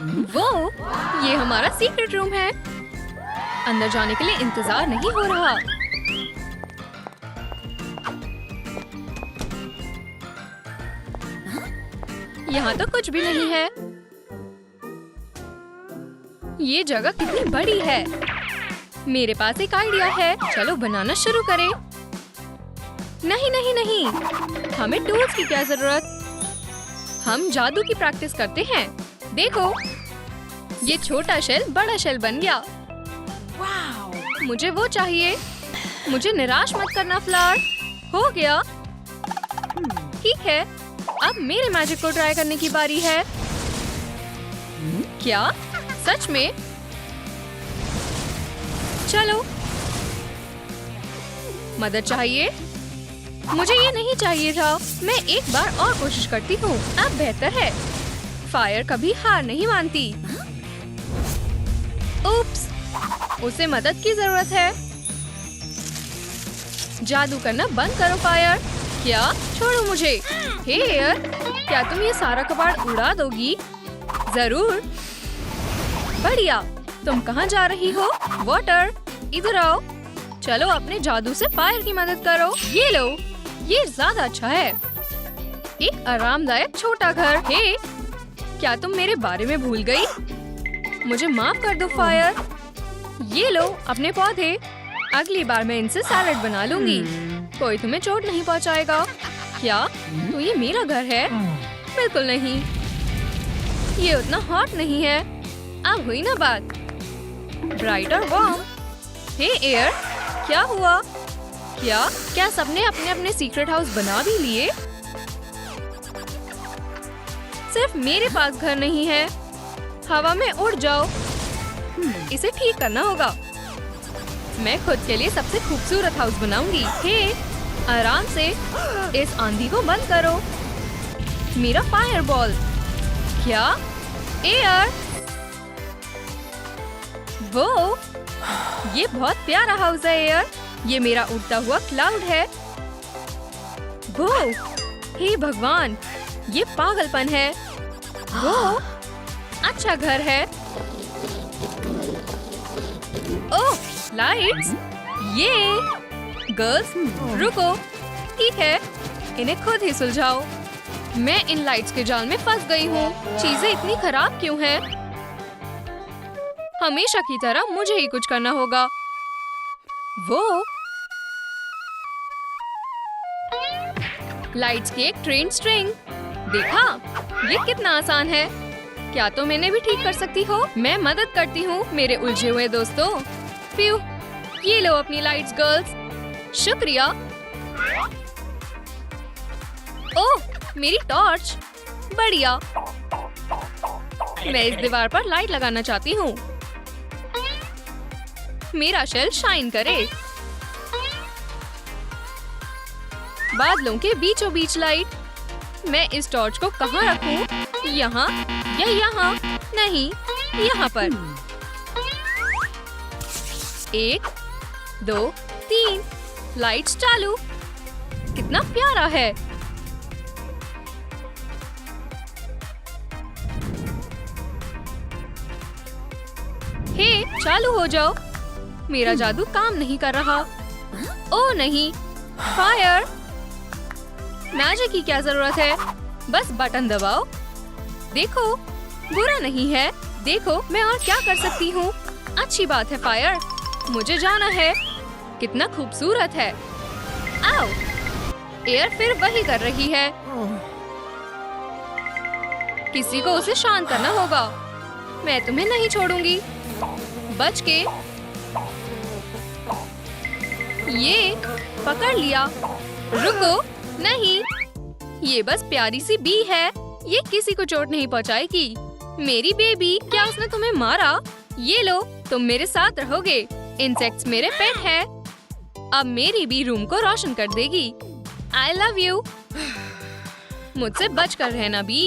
वो ये हमारा सीक्रेट रूम है। अंदर जाने के लिए इंतजार नहीं हो रहा। यहाँ तो कुछ भी नहीं है। ये जगह कितनी बड़ी है। मेरे पास एक आइडिया है, चलो बनाना शुरू करें। नहीं नहीं नहीं, हमें टूल्स की क्या जरूरत। हम जादू की प्रैक्टिस करते हैं। देखो, ये छोटा शेल बड़ा शेल बन गया। मुझे वो चाहिए। मुझे निराश मत करना फ्लावर। हो गया। ठीक है, अब मेरे मैजिक को ट्राई करने की बारी है। क्या सच में? चलो, मदद चाहिए? मुझे ये नहीं चाहिए था। मैं एक बार और कोशिश करती हूँ। अब बेहतर है। फायर कभी हार नहीं मानती। उप्स, उसे मदद की जरूरत है। जादू करना बंद करो फायर। क्या? छोड़ो मुझे। हे एयर, क्या तुम ये सारा कबाड़ उड़ा दोगी? जरूर। बढ़िया। तुम कहाँ जा रही हो? वाटर, इधर आओ। चलो अपने जादू से फायर की मदद करो। ये लो, ये ज्यादा अच्छा है। एक आरामदायक छोटा घर। हे, क्या तुम मेरे बारे में भूल गई? मुझे माफ कर दो फायर। ये लो अपने पौधे। अगली बार मैं इनसे सैलेड बना लूंगी। कोई तुम्हें चोट नहीं पहुंचाएगा। क्या? तो ये मेरा घर है? बिल्कुल नहीं। ये उतना हॉट नहीं है। अब हुई ना बात। ब्राइट और वार्म। हे एयर, क्या हुआ? क्या सबने अपने अपने सीक्रेट हाउस बना भी लिए? सिर्फ मेरे पास घर नहीं है। हवा में उड़ जाओ। इसे ठीक करना होगा। मैं खुद के लिए सबसे खूबसूरत हाउस बनाऊंगी। हे, आराम से। इस आंधी को बंद करो। मेरा फायर बॉल। क्या? एयर, वो ये बहुत प्यारा हाउस है एयर। ये मेरा उड़ता हुआ क्लाउड है। वो, हे भगवान, ये पागलपन है। वो अच्छा घर है। ओह, लाइट्स। ये गर्ल्स, रुको। ठीक है, इन्हें खुद ही सुलझाओ। मैं इन लाइट्स के जाल में फंस गई हूँ। चीजें इतनी खराब क्यों हैं? हमेशा की तरह मुझे ही कुछ करना होगा। वो लाइट्स की एक ट्रेन स्ट्रिंग। देखा, ये कितना आसान है। क्या तुम इन्हें भी ठीक कर सकती हो? मैं मदद करती हूँ मेरे उलझे हुए दोस्तों। फ्यू, ये लो अपनी लाइट्स गर्ल्स। शुक्रिया। ओह, मेरी टॉर्च। बढ़िया। मैं इस दीवार पर लाइट लगाना चाहती हूँ। मेरा शेल शाइन करे। बादलों के बीचों बीच लाइट। मैं इस टॉर्च को कहाँ रखूं? यहाँ या यहाँ? नहीं, यहाँ पर। 1, 2, 3। लाइट्स चालू। कितना प्यारा है। हे, चालू हो जाओ। मेरा जादू काम नहीं कर रहा। ओह नहीं, फायर। मैजिक की क्या जरूरत है? बस बटन दबाओ। देखो, बुरा नहीं है। देखो, मैं और क्या कर सकती हूँ। अच्छी बात है फायर। मुझे जाना है। कितना खूबसूरत है। आओ, एयर फिर वही कर रही है। किसी को उसे शांत करना होगा। मैं तुम्हें नहीं छोड़ूंगी। बच के। ये पकड़ लिया। रुको, नहीं, ये बस प्यारी सी बी है। ये किसी को चोट नहीं पहुंचाएगी। मेरी बेबी, क्या उसने तुम्हें मारा? ये लो, तुम मेरे साथ रहोगे। इंसेक्ट्स मेरे पेट हैं। अब मेरी बी रूम को रोशन कर देगी। I love you. मुझसे बच कर रहना बी।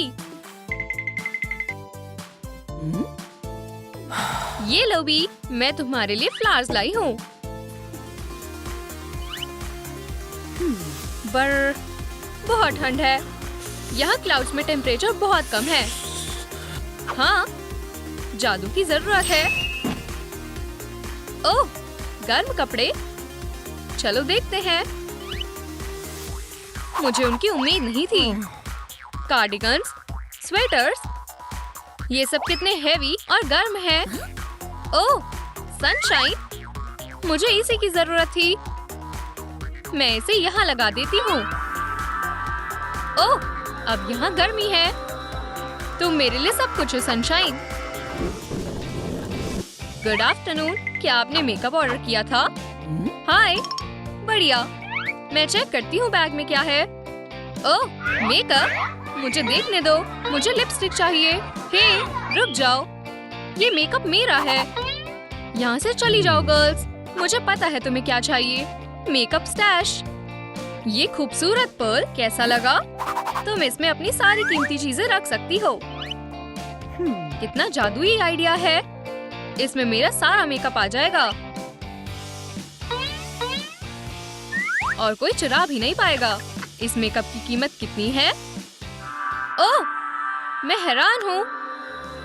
ये लो बी, मैं तुम्हारे लिए फ्लावर्स लाई हूँ। पर बहुत ठंड है। यहाँ क्लाउड्स में टेम्परेचर बहुत कम है। हाँ, जादू की जरूरत है। ओह, गर्म कपड़े। चलो देखते हैं। मुझे उनकी उम्मीद नहीं थी। कार्डिगन्स, स्वेटर्स, ये सब कितने हेवी और गर्म हैं। ओह, सनशाइन, मुझे इसी की जरूरत थी। मैं इसे यहाँ लगा देती हूँ। ओह, अब यहाँ गर्मी है। तुम मेरे लिए सब कुछ हो सनशाइन। Good afternoon. क्या आपने मेकअप ऑर्डर किया था? हाय, बढ़िया। मैं चेक करती हूँ बैग में क्या है। ओह, मेकअप, मुझे देखने दो। मुझे लिपस्टिक चाहिए। हे, रुक जाओ, ये मेकअप मेरा है। यहाँ से चली जाओ गर्ल्स। मुझे पता है तुम्हें क्या चाहिए। Makeup stash. ये खूबसूरत पर्ल कैसा लगा? तुम इसमें अपनी सारी कीमती चीजें रख सकती हो। कितना जादुई आइडिया है। इसमें मेरा सारा मेकअप आ जाएगा और कोई चुरा भी नहीं पाएगा। इस मेकअप की कीमत कितनी है? ओह, मैं हैरान हूँ।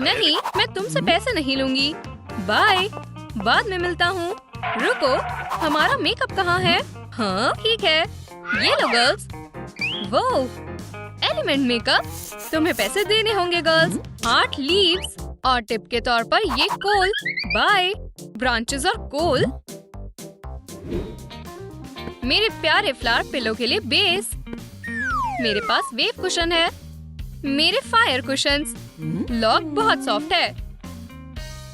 नहीं, मैं तुमसे पैसे नहीं लूंगी। बाय, बाद में मिलता हूँ। रुको, हमारा मेकअप कहाँ है? हाँ, ठीक है, ये लो गर्ल्स। वो एलिमेंट मेकअप। तुम्हें पैसे देने होंगे गर्ल्स। 8 लीव्स और टिप के तौर पर ये कोल। बाय, ब्रांचेस और कोल। मेरे प्यारे फ्लावर पिलो के लिए बेस। मेरे पास वेव कुशन है। मेरे फायर कुशन्स। लॉक बहुत सॉफ्ट है।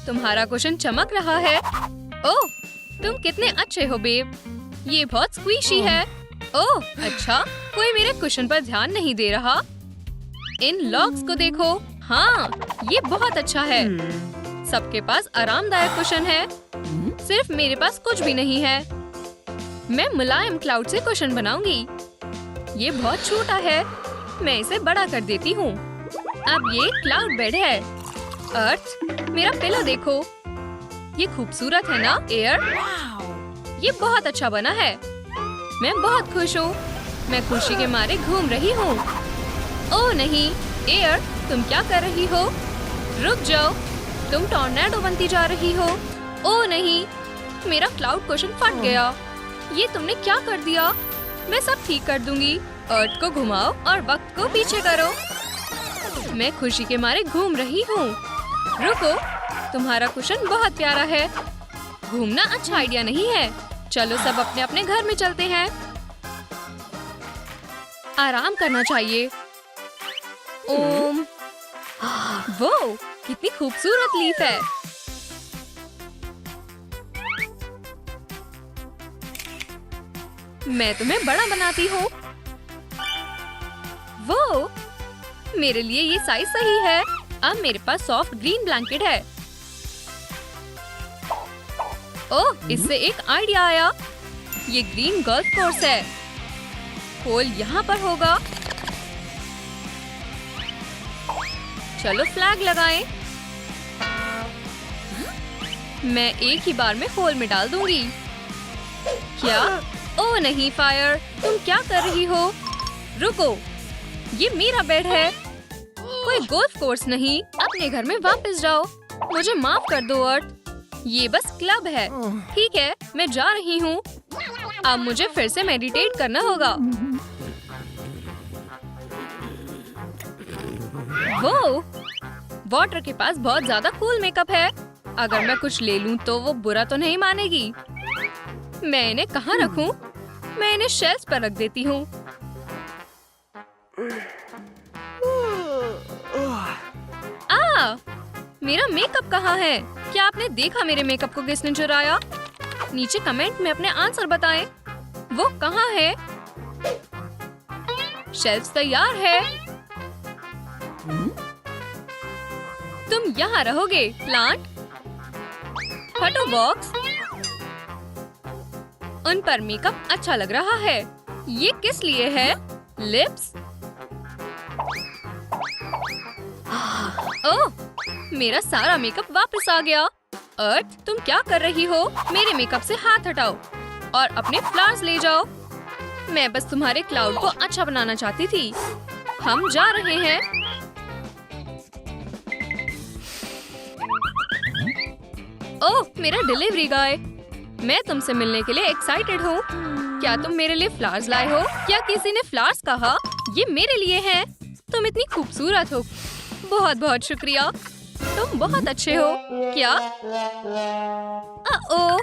तुम्हारा कुशन चमक रहा है। ओह, तुम कितने अच्छे हो बेब। ये बहुत स्क्वीशी है। ओह, अच्छा, कोई मेरे कुशन पर ध्यान नहीं दे रहा। इन लॉक्स को देखो। हाँ, ये बहुत अच्छा है। सबके पास आरामदायक कुशन है। सिर्फ मेरे पास कुछ भी नहीं है। मैं मुलायम क्लाउड से कुशन बनाऊंगी। ये बहुत छोटा है। मैं इसे बड़ा कर देती हूँ। अब ये क्लाउड बेड है। अर्थ, मेरा पिलो देखो। ये खूबसूरत है ना एयर? ये बहुत अच्छा बना है। मैं बहुत खुश हूँ। मैं खुशी के मारे घूम रही हूँ। ओह नहीं, एयर, तुम क्या कर रही हो? रुक जाओ, तुम टॉर्नेडो बनती जा रही हो। ओह नहीं, मेरा क्लाउड कुशन फट गया। ये तुमने क्या कर दिया? मैं सब ठीक कर दूंगी। अर्थ को घुमाओ और वक्त को पीछे करो। मैं खुशी के मारे घूम रही हूँ। रुको, तुम्हारा कुशन बहुत प्यारा है। घूमना अच्छा आइडिया नहीं है। चलो सब अपने अपने घर में चलते हैं। आराम करना चाहिए। ओम। वो कितनी खूबसूरत लीफ है। मैं तुम्हें बड़ा बनाती हूँ। वो मेरे लिए ये साइज सही है। अब मेरे पास सॉफ्ट ग्रीन ब्लैंकेट है। ओह, इससे एक आइडिया आया। ये ग्रीन गोल्फ कोर्स है। होल यहाँ पर होगा। चलो फ्लैग लगाएं। मैं एक ही बार में होल में डाल दूंगी। क्या? ओह नहीं फायर, तुम क्या कर रही हो? रुको, ये मेरा बेड है, कोई गोल्फ कोर्स नहीं। अपने घर में वापस जाओ। मुझे माफ कर दो अर्थ, ये बस क्लब है। ठीक है, मैं जा रही हूँ। अब मुझे फिर से मेडिटेट करना होगा। वो वाटर के पास बहुत ज्यादा कूल मेकअप है। अगर मैं कुछ ले लूं तो वो बुरा तो नहीं मानेगी। मैं इन्हें कहाँ रखूं? मैं इन्हें शेल्फ पर रख देती हूँ। मेरा मेकअप कहाँ है? क्या आपने देखा मेरे मेकअप को किसने चुराया? नीचे कमेंट में अपने आंसर बताएं। वो कहाँ है? शेल्फ तैयार है। तुम यहाँ रहोगे प्लांट। हटो बॉक्स। उन पर मेकअप अच्छा लग रहा है। ये किस लिए है? लिप्स। ओह, मेरा सारा मेकअप वापस आ गया। अर्थ, तुम क्या कर रही हो? मेरे मेकअप से हाथ हटाओ और अपने फ्लावर्स ले जाओ। मैं बस तुम्हारे क्लाउड को अच्छा बनाना चाहती थी। हम जा रहे हैं। ओह, मेरा डिलीवरी गाय। मैं तुमसे मिलने के लिए एक्साइटेड हूँ। क्या तुम मेरे लिए फ्लावर्स लाए हो? क्या किसी ने फ्लावर्स कहा? ये मेरे लिए हैं। तुम इतनी खूबसूरत हो। बहुत बहुत शुक्रिया। तुम बहुत अच्छे हो। क्या? ओह,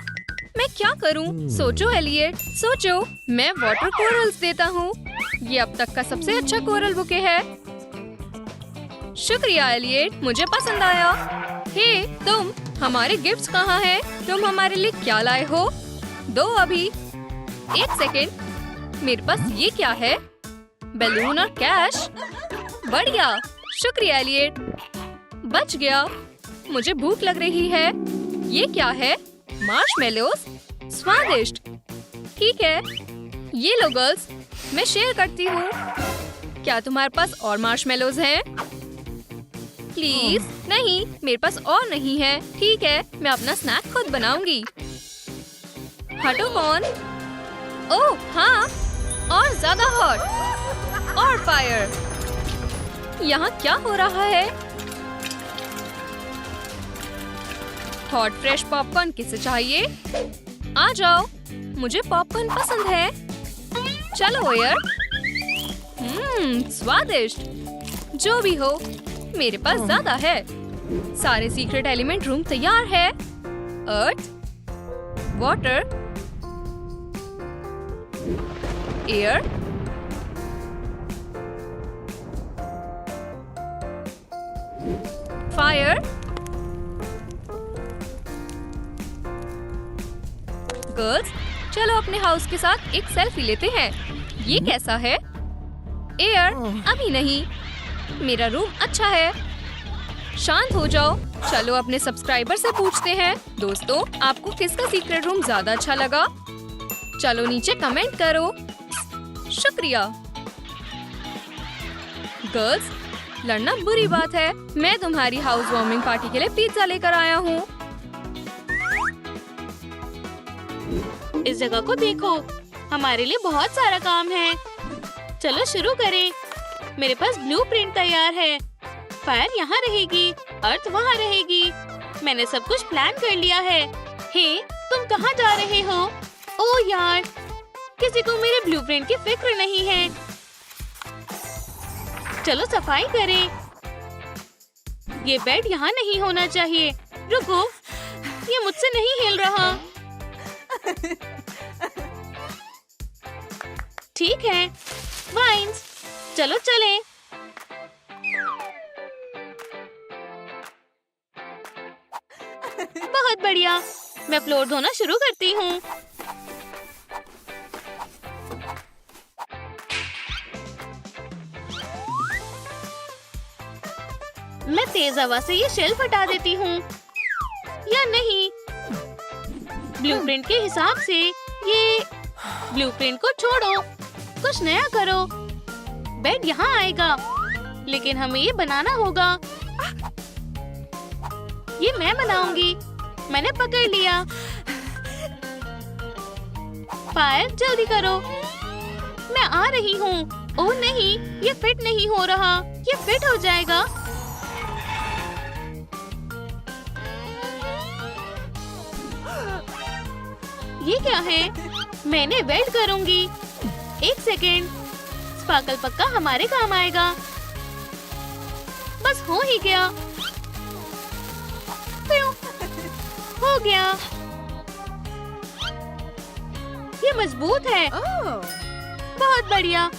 मैं क्या करूं? सोचो एलियट, सोचो। मैं वाटर कोरल्स देता हूँ। ये अब तक का सबसे अच्छा कोरल बुके है। शुक्रिया एलियट, मुझे पसंद आया। हे तुम, हमारे गिफ्ट्स कहाँ हैं? तुम हमारे लिए क्या लाए हो? दो अभी। एक सेकेंड, मेरे पास ये क्या है? बैलून और कैश। बढ़िया, शुक्रिया एलियट। बच गया। मुझे भूख लग रही है। ये क्या है? मार्शमेलोस। स्वादिष्ट। ठीक है, ये लो गर्ल्स, मैं शेयर करती हूँ। क्या तुम्हारे पास और मार्शमेलोस हैं? प्लीज नहीं, मेरे पास और नहीं है। ठीक है, मैं अपना स्नैक खुद बनाऊंगी। हटो कौन? ओह हाँ, और ज्यादा हॉट और फायर। यहाँ क्या हो रहा है? हॉट फ्रेश पॉपकॉर्न किसे चाहिए? आ जाओ, मुझे पॉपकॉर्न पसंद है। चलो यार। स्वादिष्ट। जो भी हो, मेरे पास ज्यादा है। सारे सीक्रेट एलिमेंट रूम तैयार है। अर्थ, वाटर, एयर, फायर। गर्ल्स, चलो अपने हाउस के साथ एक सेल्फी लेते हैं। ये कैसा है? एयर, अभी नहीं। मेरा रूम अच्छा है। शांत हो जाओ। चलो अपने सब्सक्राइबर से पूछते हैं। दोस्तों, आपको किसका सीक्रेट रूम ज्यादा अच्छा लगा? चलो नीचे कमेंट करो। शुक्रिया। गर्ल्स, लड़ना बुरी बात है। मैं तुम्हारी हाउस वार्मिंग पार्टी के लिए पिज्जा लेकर आया हूँ। इस जगह को देखो, हमारे लिए बहुत सारा काम है। चलो शुरू करें। मेरे पास ब्लूप्रिंट तैयार है। फायर यहाँ रहेगी, अर्थ वहाँ रहेगी। मैंने सब कुछ प्लान कर लिया है। हे, तुम कहाँ जा रहे हो? ओह यार, किसी को मेरे ब्लूप्रिंट की फिक्र नहीं है। चलो सफाई करें। ये बेड यहाँ नहीं होना चाहिए। रुको, ये मुझसे नहीं हिल रहा। ठीक है, वाइन्स, चलो चलें। बहुत बढ़िया। मैं फ्लोर धोना शुरू करती हूँ। मैं तेज हवा से ये शेल्फ हटा देती हूँ। या नहीं, ब्लूप्रिंट के हिसाब से ये ब्लूप्रिंट को छोड़ो, कुछ नया करो। बेड यहाँ आएगा, लेकिन हमें ये बनाना होगा। ये मैं बनाऊंगी। मैंने पकड़ लिया। फायर, जल्दी करो। मैं आ रही हूँ। ओह नहीं, ये फिट नहीं हो रहा। ये फिट हो जाएगा। ये क्या है? मैंने वेल्ड करूंगी। एक सेकेंड, स्पार्कल पक्का हमारे काम आएगा। बस हो ही गया। हो गया। ये मजबूत है। बहुत बढ़िया।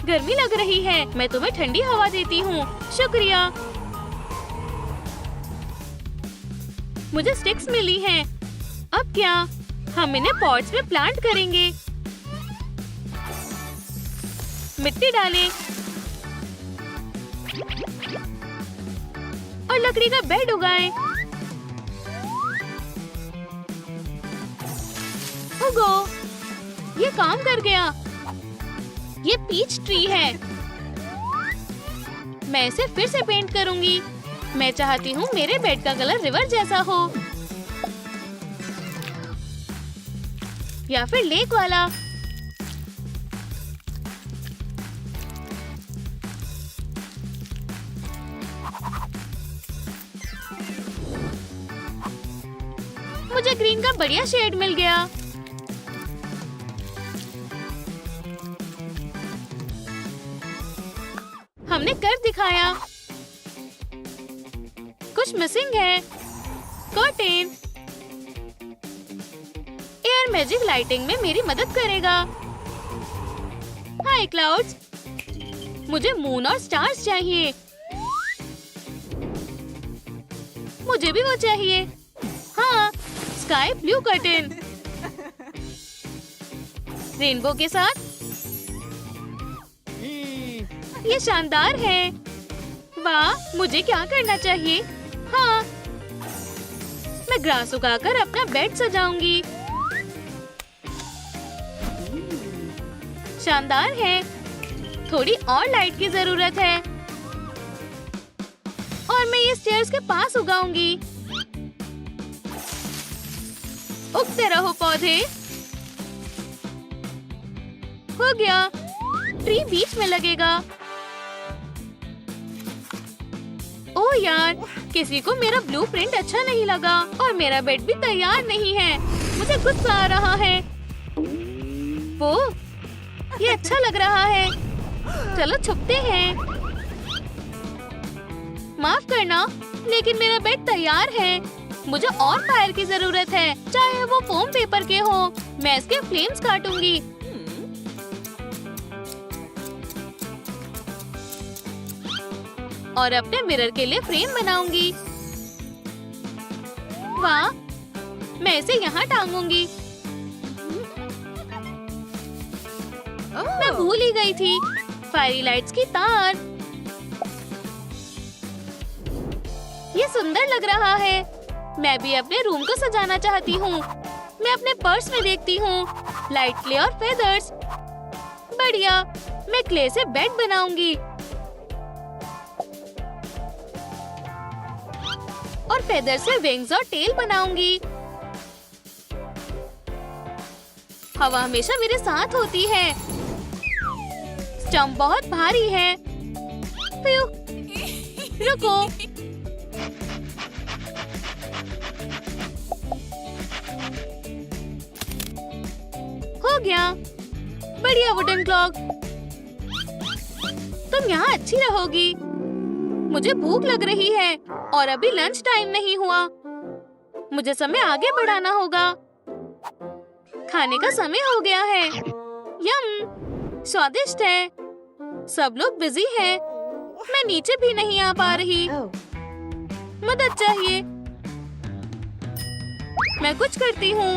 गर्मी लग रही है। मैं तुम्हें ठंडी हवा देती हूँ। शुक्रिया। मुझे स्टिक्स मिली हैं। अब क्या? हम इन्हें पॉट्स में प्लांट करेंगे। मिट्टी डालें और लकड़ी का बेड उगाएं। उगो, ये काम कर गया। ये पीच ट्री है। मैं इसे फिर से पेंट करूंगी। मैं चाहती हूँ मेरे बेड का कलर रिवर जैसा हो, या फिर लेक वाला। मुझे ग्रीन का बढ़िया शेड मिल गया। हमने कर दिखाया। कुछ मिसिंग है। कर्टेन। एयर मैजिक लाइटिंग में मेरी मदद करेगा। हाय क्लाउड्स, मुझे मून और स्टार्स चाहिए। मुझे भी वो चाहिए। हाँ, स्काई ब्लू कर्टेन रेनबो के साथ। ये शानदार है। वाह, मुझे क्या करना चाहिए? हाँ, मैं ग्रास उगाकर अपना बेड सजाऊंगी। शानदार है। थोड़ी और लाइट की जरूरत है। और मैं ये स्टेयर्स के पास उगाऊंगी। उगते रहो पौधे। हो गया। ट्री बीच में लगेगा। ओह यार, किसी को मेरा ब्लूप्रिंट अच्छा नहीं लगा और मेरा बेड भी तैयार नहीं है। मुझे गुस्सा आ रहा है। वो, ये अच्छा लग रहा है। चलो छुपते हैं। माफ करना, लेकिन मेरा बेड तैयार है। मुझे और फायर की जरूरत है, चाहे वो फोम पेपर के हो। मैं इसके फ्लेम्स काटूंगी। और अपने मिरर के लिए फ्रेम बनाऊंगी। वाह, मैं इसे यहाँ टांगूंगी। मैं भूल ही गई थी। फायरी लाइट्स की तार। ये सुंदर लग रहा है। मैं भी अपने रूम को सजाना चाहती हूँ। मैं अपने पर्स में देखती हूँ। लाइट क्ले और फेदर्स। बढ़िया, मैं क्ले से बेड बनाऊंगी। और फेदर से विंग्स और टेल बनाऊंगी। हवा हमेशा मेरे साथ होती है। स्टंप बहुत भारी है। प्यू, रुको। हो गया। बढ़िया वुडन क्लॉक। तुम यहाँ अच्छी रहोगी। मुझे भूख लग रही है और अभी लंच टाइम नहीं हुआ। मुझे समय आगे बढ़ाना होगा। खाने का समय हो गया है। यम, स्वादिष्ट है। सब लोग बिजी हैं। मैं नीचे भी नहीं आ पा रही। मदद चाहिए। मैं कुछ करती हूँ।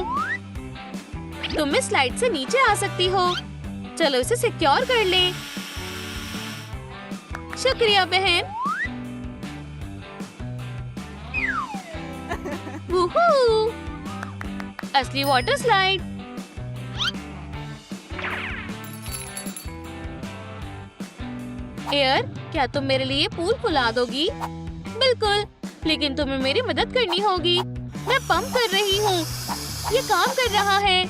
तुम इस स्लाइड से नीचे आ सकती हो। चलो इसे सिक्योर कर लें। शुक्रिया बहन। वूहू! असली वाटर स्लाइड। एयर, क्या तुम मेरे लिए पूल फुला दोगी? बिल्कुल, लेकिन तुम्हें मेरी मदद करनी होगी। मैं पंप कर रही हूँ। ये काम कर रहा है।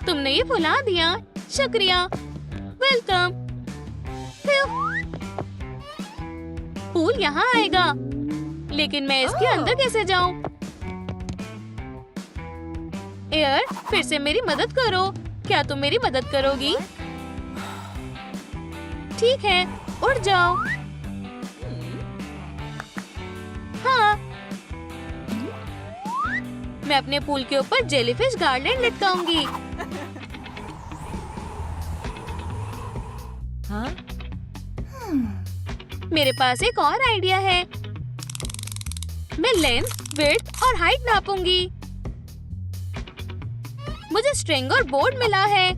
तुमने ये फुला दिया। शुक्रिया। वेलकम। पूल यहाँ आएगा, लेकिन मैं इसके अंदर कैसे जाऊँ? एयर, फिर से मेरी मदद करो। क्या तुम मेरी मदद करोगी? ठीक है, उड़ जाओ। हाँ, मैं अपने पूल के ऊपर जेलीफिश गार्डन लटकाऊंगी। हाँ? मेरे पास एक और आइडिया है। मैं लेंथ, विड्थ और हाइट नापूंगी। मुझे स्ट्रिंग और बोर्ड मिला है।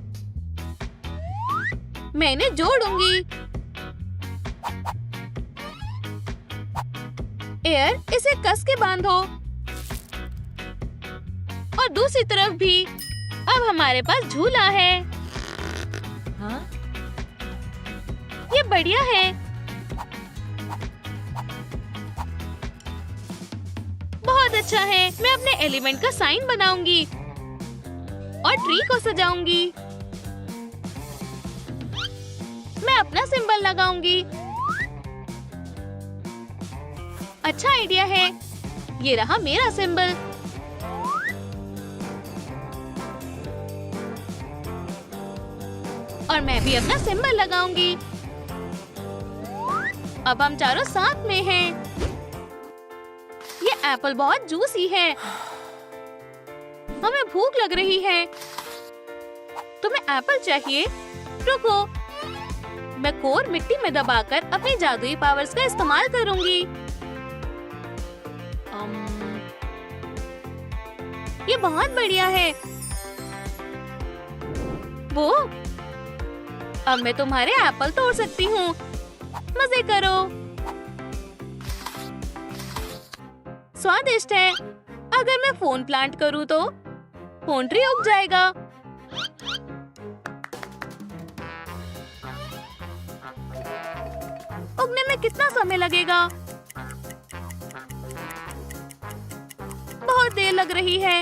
मैं इन्हें जोड़ूंगी। एयर, इसे कस के बांधो। और दूसरी तरफ भी। अब हमारे पास झूला है। हाँ? ये बढ़िया है। बहुत अच्छा है। मैं अपने एलिमेंट का साइन बनाऊंगी और ट्री को सजाऊंगी। मैं अपना सिंबल लगाऊंगी। अच्छा आइडिया है। ये रहा मेरा सिंबल। मैं भी अपना सिंबल लगाऊंगी। अब हम चारों साथ में हैं। ये एप्पल बहुत जूसी है। हमें भूख लग रही है। तुम्हें एप्पल चाहिए? रुको, मैं कोर मिट्टी में दबाकर अपनी जादुई पावर्स का इस्तेमाल करूंगी। ये बहुत बढ़िया है। वो, अब मैं तुम्हारे एप्पल तोड़ सकती हूँ। मजे करो। स्वादिष्ट है। अगर मैं फोन प्लांट करूँ तो फोन ट्री उग जाएगा। उगने में कितना समय लगेगा? बहुत देर लग रही है।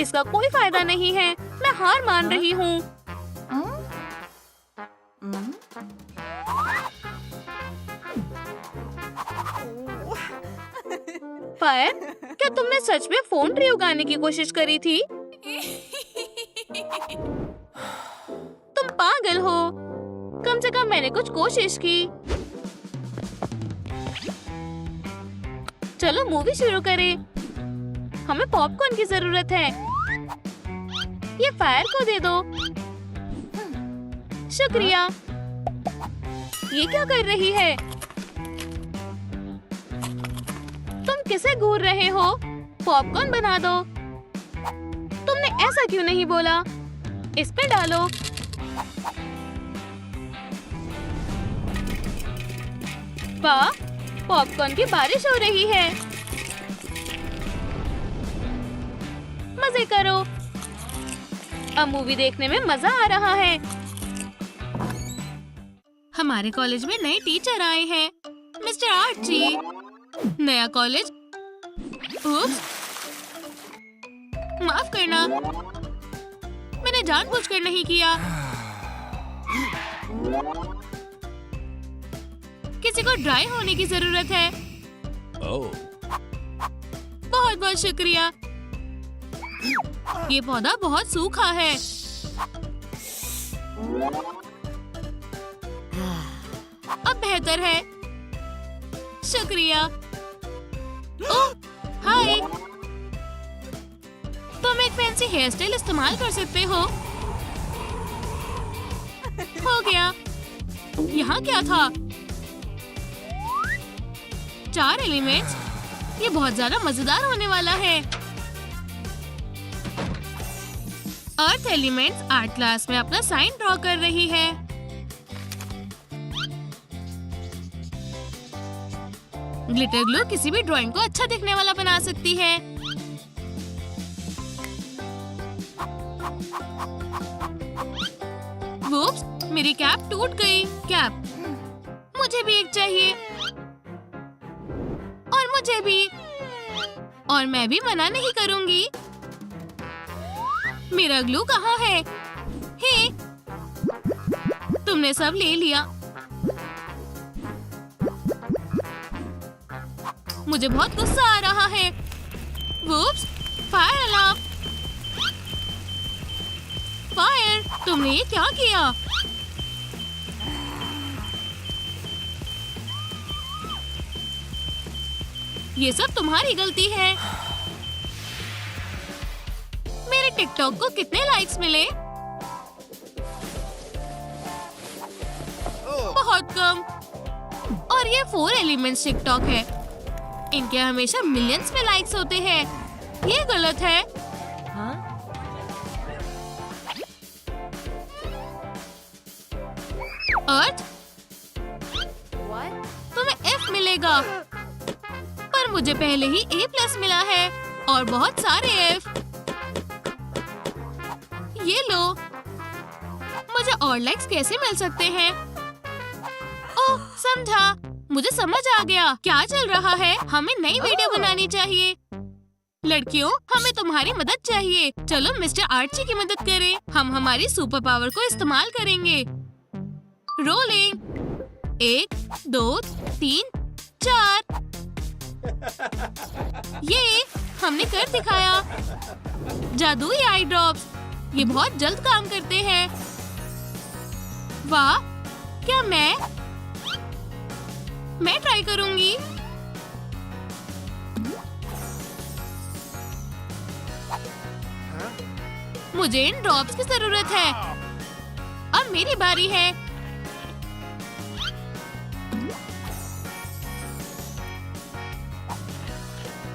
इसका कोई फायदा नहीं है। मैं हार मान रही हूँ। फायर, क्या तुमने सच में फोन ट्री उगाने की कोशिश करी थी? तुम पागल हो। कम से कम मैंने कुछ कोशिश की। चलो मूवी शुरू करें। हमें पॉपकॉर्न की जरूरत है। ये फायर को दे दो। शुक्रिया। ये क्या कर रही है? तुम किसे घूर रहे हो? पॉपकॉर्न बना दो। तुमने ऐसा क्यों नहीं बोला? इस पे डालो। वाह, पॉपकॉर्न की बारिश हो रही है। मजे करो। अब मूवी देखने में मजा आ रहा है। हमारे कॉलेज में नए टीचर आए हैं, मिस्टर आर्ची। नया कॉलेज? उप्स, माफ करना, मैंने जानबूझकर नहीं किया। किसी को ड्राई होने की जरूरत है। बहुत बहुत शुक्रिया। ये पौधा बहुत सूखा है। अब बेहतर है। शुक्रिया। ओह, हाय। तुम एक फैंसी हेयर स्टाइल इस्तेमाल कर सकते हो। हो गया। यहाँ क्या था? 4 एलिमेंट्स। ये बहुत ज्यादा मजेदार होने वाला है। अर्थ एलिमेंट्स आर्ट क्लास में अपना साइन ड्रॉ कर रही है। ग्लिटर ग्लू किसी भी ड्राइंग को अच्छा दिखने वाला बना सकती है। वूप्स, मेरी कैप टूट गई। कैप, मुझे भी एक चाहिए। और मुझे भी। और मैं भी मना नहीं करूंगी। मेरा ग्लू कहाँ है? हे, तुमने सब ले लिया। मुझे बहुत गुस्सा आ रहा है। वूप्स, फायर अलार्म। फायर, तुमने ये क्या किया? ये सब तुम्हारी गलती है। मेरे टिकटॉक को कितने लाइक्स मिले? बहुत कम। और ये 4 एलिमेंट्स टिकटॉक है। इनके हमेशा मिलियंस में लाइक्स होते हैं। ये गलत है। अर्थ, तुम्हें F मिलेगा। पर मुझे पहले ही A+ मिला है और बहुत सारे F। ये लो। मुझे और लाइक्स कैसे मिल सकते हैं? ओह, समझा। मुझे समझ आ गया क्या चल रहा है। हमें नई वीडियो बनानी चाहिए। लड़कियों, हमें तुम्हारी मदद चाहिए। चलो मिस्टर आर्ची की मदद करें। हम हमारी सुपर पावर को इस्तेमाल करेंगे। रोलिंग। 1 2 3 4। ये हमने कर दिखाया। जादुई आई ड्रॉप्स। ये बहुत जल्द काम करते हैं। वाह, क्या मैं ट्राई करूंगी। मुझे इन ड्रॉप्स की जरूरत है। अब मेरी बारी है।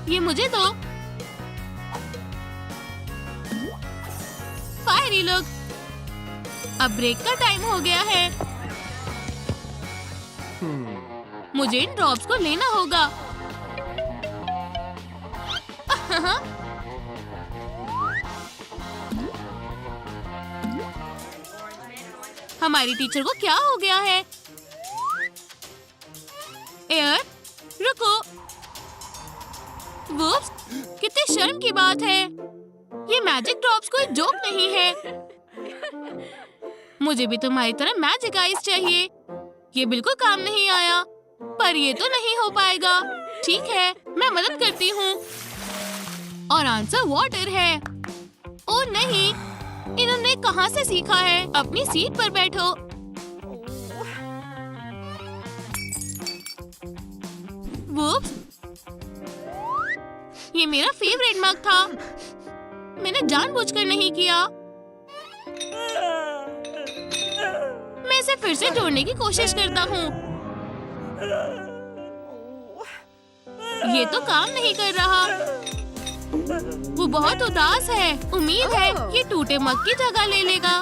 ये मुझे दो। Fiery look. अब ब्रेक का टाइम हो गया है। मुझे इन ड्रॉप्स को लेना होगा। हमारी टीचर को क्या हो गया है? एयर, रुको। वुप्स, कितनी शर्म की बात है। ये मैजिक ड्रॉप्स कोई जोक नहीं है। मुझे भी तुम्हारी तरह मैजिक आइस चाहिए। ये बिल्कुल काम नहीं आया, पर ये तो नहीं हो पाएगा। ठीक है, मैं मदद करती हूँ। और आंसर वाटर है। ओ नहीं, इन्होंने कहाँ से सीखा है? अपनी सीट पर बैठो। वुप्स, ये मेरा फेवरेट मग था। मैंने जानबूझकर नहीं किया। मैं इसे फिर से जोड़ने की कोशिश करता हूँ। ये तो काम नहीं कर रहा। वो बहुत उदास है। उम्मीद है ये टूटे मग की जगह ले लेगा।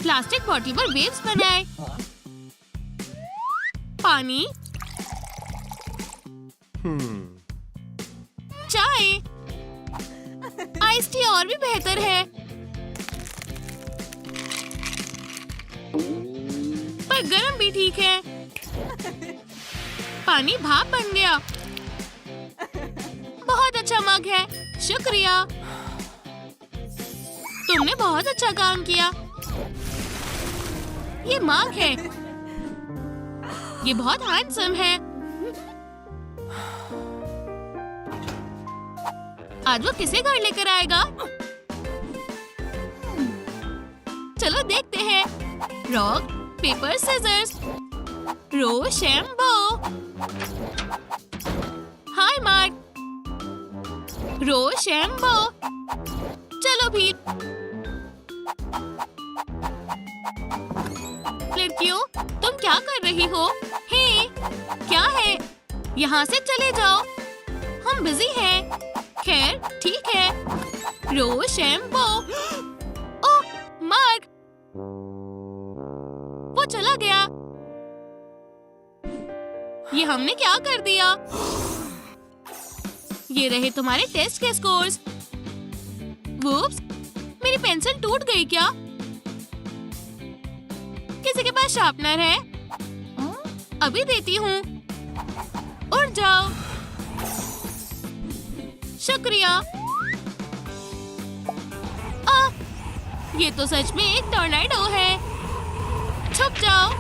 प्लास्टिक बॉटल पर वेव्स बनाए। पानी, चाय, आइस टी और भी बेहतर है, पर गर्म भी ठीक है। पानी भाप बन गया। बहुत अच्छा मग है। शुक्रिया, तुमने बहुत अच्छा काम किया। ये मग है। ये बहुत हैंडसम है। आज वो किसे घर लेकर आएगा? चलो देखते हैं। Rock paper scissors. Roshambo. Hi Mark. Roshambo. चलो भी। लड़कियों, तुम क्या कर रही हो? हे, क्या है? यहाँ से चले जाओ। हम बिजी हैं। खैर, ठीक है। रोशैम्बो। ओह, मार्क। वो चला गया। ये हमने क्या कर दिया? ये रहे तुम्हारे टेस्ट के स्कोर्स। वुप्स, मेरी पेंसिल टूट गई क्या? किसी के पास शार्पनर है? अभी देती हूँ। उड़ जाओ। शुक्रिया। ये तो सच में एक टॉर्नेडो है। छुप जाओ।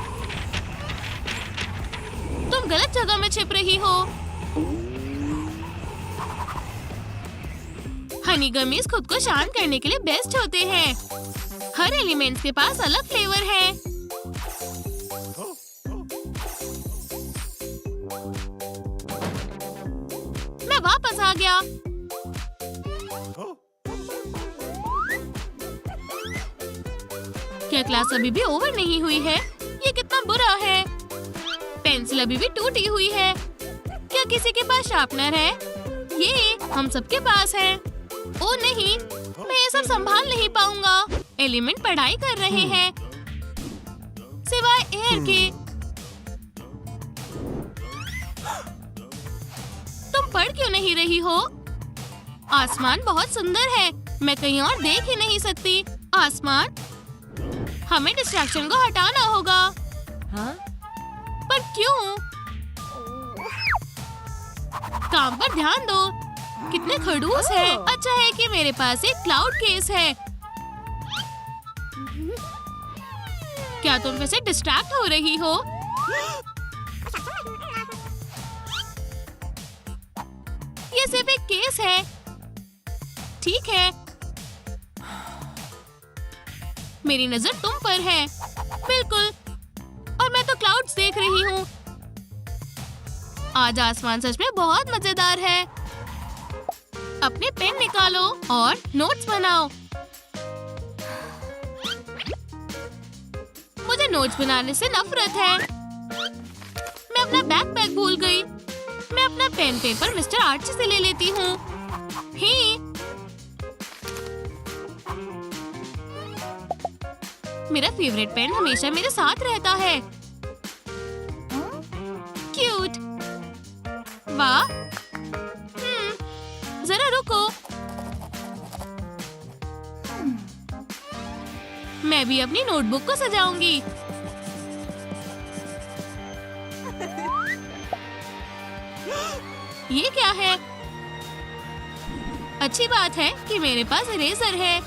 तुम गलत जगह में छिप रही हो। हनी गमीज खुद को शांत करने के लिए बेस्ट होते हैं। हर एलिमेंट्स के पास अलग फ्लेवर है। मैं वापस आ गया। क्या क्लास अभी भी ओवर नहीं हुई है? ये कितना बुरा है। पेंसिल अभी भी टूटी हुई है। क्या किसी के पास शार्पनर है? ये हम सबके पास है। ओ नहीं, मैं ये सब संभाल नहीं पाऊंगा। एलिमेंट पढ़ाई कर रहे हैं, सिवाय एयर के। तुम पढ़ क्यों नहीं रही हो? आसमान बहुत सुंदर है। मैं कहीं और देख ही नहीं सकती। आसमान, हमें डिस्ट्रैक्शन को हटाना होगा। हाँ? पर क्यों? काम पर ध्यान दो। कितने खड़ूस है। अच्छा है कि मेरे पास एक क्लाउड केस है। क्या तुम फिर से डिस्ट्रैक्ट हो रही हो? ये सिर्फ एक केस है। ठीक है, मेरी नजर तुम पर है। बिल्कुल, और मैं तो क्लाउड्स देख रही हूँ। आज आसमान सच में बहुत मजेदार है। अपने पेन निकालो और नोट्स बनाओ। मुझे नोट्स बनाने से नफरत है। मैं अपना बैकपैक भूल गई। मैं अपना पेन पेपर मिस्टर आर्ची से ले लेती हूँ। ही, मेरा फेवरेट पेन हमेशा मेरे साथ रहता है। क्यूट। वाह। जरा रुको। मैं भी अपनी नोटबुक को सजाऊंगी। ये क्या है? अच्छी बात है कि मेरे पास इरेजर है।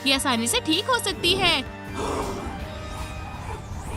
ये आसानी से ठीक हो सकती है।